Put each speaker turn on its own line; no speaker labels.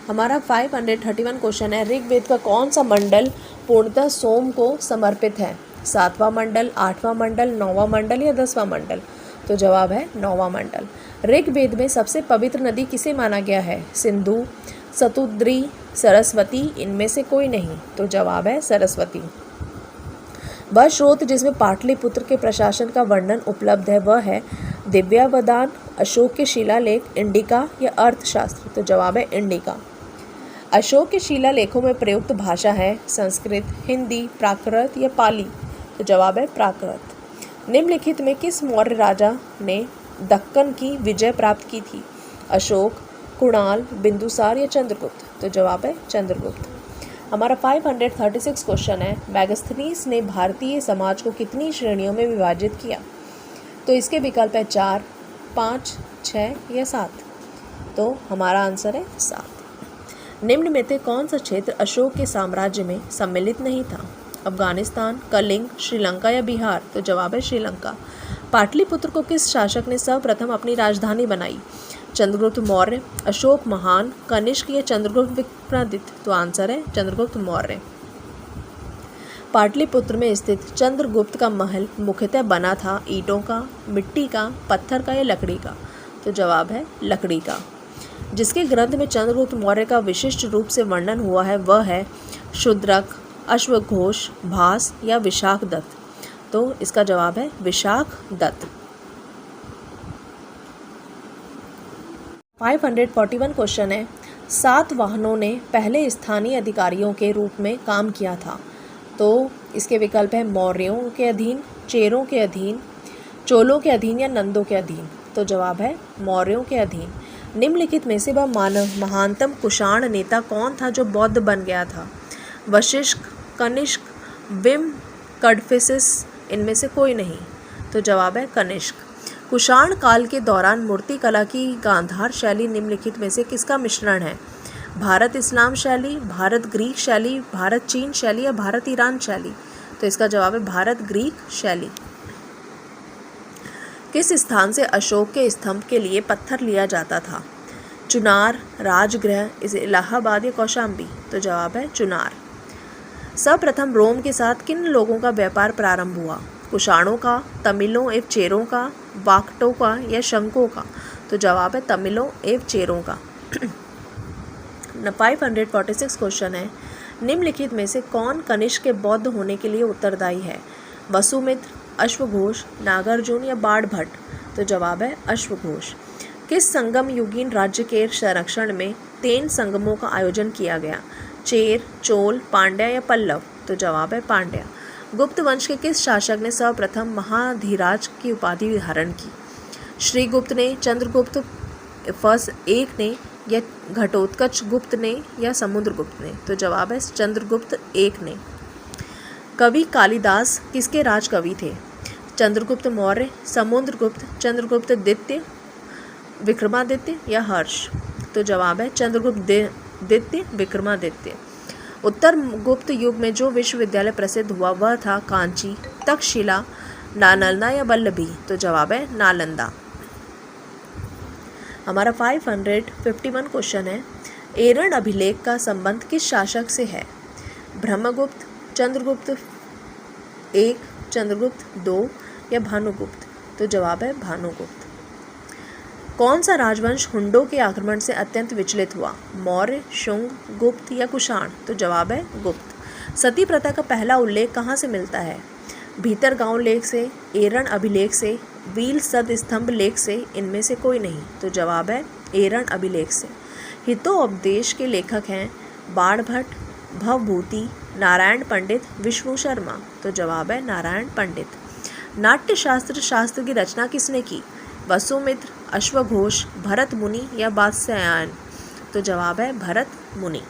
हमारा 531 क्वेश्चन है, ऋग्वेद का कौन सा मंडल पूर्णतः सोम को समर्पित है? 7वां मंडल, 8वां मंडल, 9वां मंडल या 10वां मंडल? तो जवाब है 9वां मंडल। ऋग्वेद में सबसे पवित्र नदी किसे माना गया है? सिंधु, सतुद्री, सरस्वती, इनमें से कोई नहीं? तो जवाब है सरस्वती। वह स्रोत जिसमें पाटलिपुत्र के प्रशासन का वर्णन उपलब्ध है वह है दिव्यावदान, अशोक के शिलालेख, इंडिका या अर्थशास्त्र? तो जवाब है इंडिका। अशोक के शिलालेखों में प्रयुक्त भाषा है संस्कृत, हिंदी, प्राकृत या पाली? तो जवाब है प्राकृत। निम्नलिखित में किस मौर्य राजा ने दक्कन की विजय प्राप्त की थी? अशोक, कुणाल, बिंदुसार या चंद्रगुप्त? तो जवाब है चंद्रगुप्त। हमारा 536 क्वेश्चन है, मैगस्थनीज ने भारतीय समाज को कितनी श्रेणियों में विभाजित किया? तो इसके विकल्प है 4, 5, 6 या 7? तो हमारा आंसर है 7। निम्न में से कौन सा क्षेत्र अशोक के साम्राज्य में सम्मिलित नहीं था? अफगानिस्तान, कलिंग, श्रीलंका या बिहार? तो जवाब है श्रीलंका। पाटलिपुत्र को किस शासक ने सर्वप्रथम अपनी राजधानी बनाई? चंद्रगुप्त मौर्य, अशोक महान, कनिष्क या चंद्रगुप्त विक्रमादित्य? तो आंसर है चंद्रगुप्त मौर्य। पाटलिपुत्र में स्थित चंद्रगुप्त का महल मुख्यतः बना था ईंटों का, मिट्टी का, पत्थर का या लकड़ी का? तो जवाब है लकड़ी का। जिसके ग्रंथ में चंद्रगुप्त मौर्य का विशिष्ट रूप से वर्णन हुआ है वह है शूद्रक, अश्वघोष, भास या विशाखदत्त? तो इसका जवाब है विशाखदत्त। 541 क्वेश्चन है, सातवाहनों ने पहले स्थानीय अधिकारियों के रूप में काम किया था? तो इसके विकल्प है मौर्यों के अधीन, चेरों के अधीन, चोलों के अधीन या नंदों के अधीन? तो जवाब है मौर्यों के अधीन। निम्नलिखित में से वह महानतम कुषाण नेता कौन था जो बौद्ध बन गया था? वशिष्ठ, कनिष्क, विम, कडफिसिस, इनमें से कोई नहीं? तो जवाब है कनिष्क। कुषाण काल के दौरान मूर्ति कला की गांधार शैली निम्नलिखित में से किसका मिश्रण है? भारत इस्लाम शैली, भारत ग्रीक शैली, भारत चीन शैली या भारत ईरान शैली? तो इसका जवाब है भारत ग्रीक शैली। किस स्थान से अशोक के स्तंभ के लिए पत्थर लिया जाता था? चुनार, राजगृह, इलाहाबाद या कौशाम्बी? तो जवाब है चुनार। सर्वप्रथम रोम के साथ किन लोगों का व्यापार प्रारंभ हुआ? कुषाणों का, तमिलों एवं चेरों का, वाकटों का या शंकों का? तो जवाब है तमिलों एवं चेरों का। 546 क्वेश्चन है, निम्नलिखित में से कौन कनिष्क के बौद्ध होने के लिए उत्तरदायी है? वसुमित्र, अश्वघोष, नागार्जुन या बाणभट्ट? तो जवाब है अश्वघोष। किस संगम युगीन राज्य के संरक्षण में 3 संगमों का आयोजन किया गया? चेर, चोल, पांड्या या पल्लव? तो जवाब है पांड्या। गुप्त वंश के किस शासक ने सर्वप्रथम महाधीराज की उपाधि धारण की? श्रीगुप्त ने, चंद्रगुप्त एक ने या घटोत्कच गुप्त ने या समुद्रगुप्त ने? तो जवाब है चंद्रगुप्त एक ने। कवि कालिदास किसके राज कवि थे? चंद्रगुप्त मौर्य, समुद्रगुप्त, चंद्रगुप्त द्वितीय, विक्रमादित्य या हर्ष? तो जवाब है चंद्रगुप्त द्वितीय, विक्रमादित्य। उत्तर गुप्त युग में जो विश्वविद्यालय प्रसिद्ध हुआ वह था कांची, तक्षशिला, नालंदा या वल्लभी? तो जवाब है नालंदा। हमारा 551 क्वेश्चन है, एरन अभिलेख का संबंध किस शासक से है? ब्रह्मगुप्त, चंद्रगुप्त एक, चंद्रगुप्त 2 या भानुगुप्त? तो जवाब है भानुगुप्त। कौन सा राजवंश हुंडों के आक्रमण से अत्यंत विचलित हुआ? मौर्य, शुंग, गुप्त या कुषाण? तो जवाब है गुप्त। सती प्रथा का पहला उल्लेख कहाँ से मिलता है? भीतरगांव लेख से, एरन अभिलेख से, वील सद स्तंभ लेख से, इनमें से कोई नहीं? तो जवाब है एरन अभिलेख से। हितोपदेश के लेखक हैं बाणभट्ट, भवभूति, नारायण पंडित, विष्णु शर्मा? तो जवाब है नारायण पंडित। नाट्यशास्त्र शास्त्र की रचना किसने की? वसुमित्र, अश्वघोष, भरत मुनि या वात्स्यायन? तो जवाब है भरत मुनि।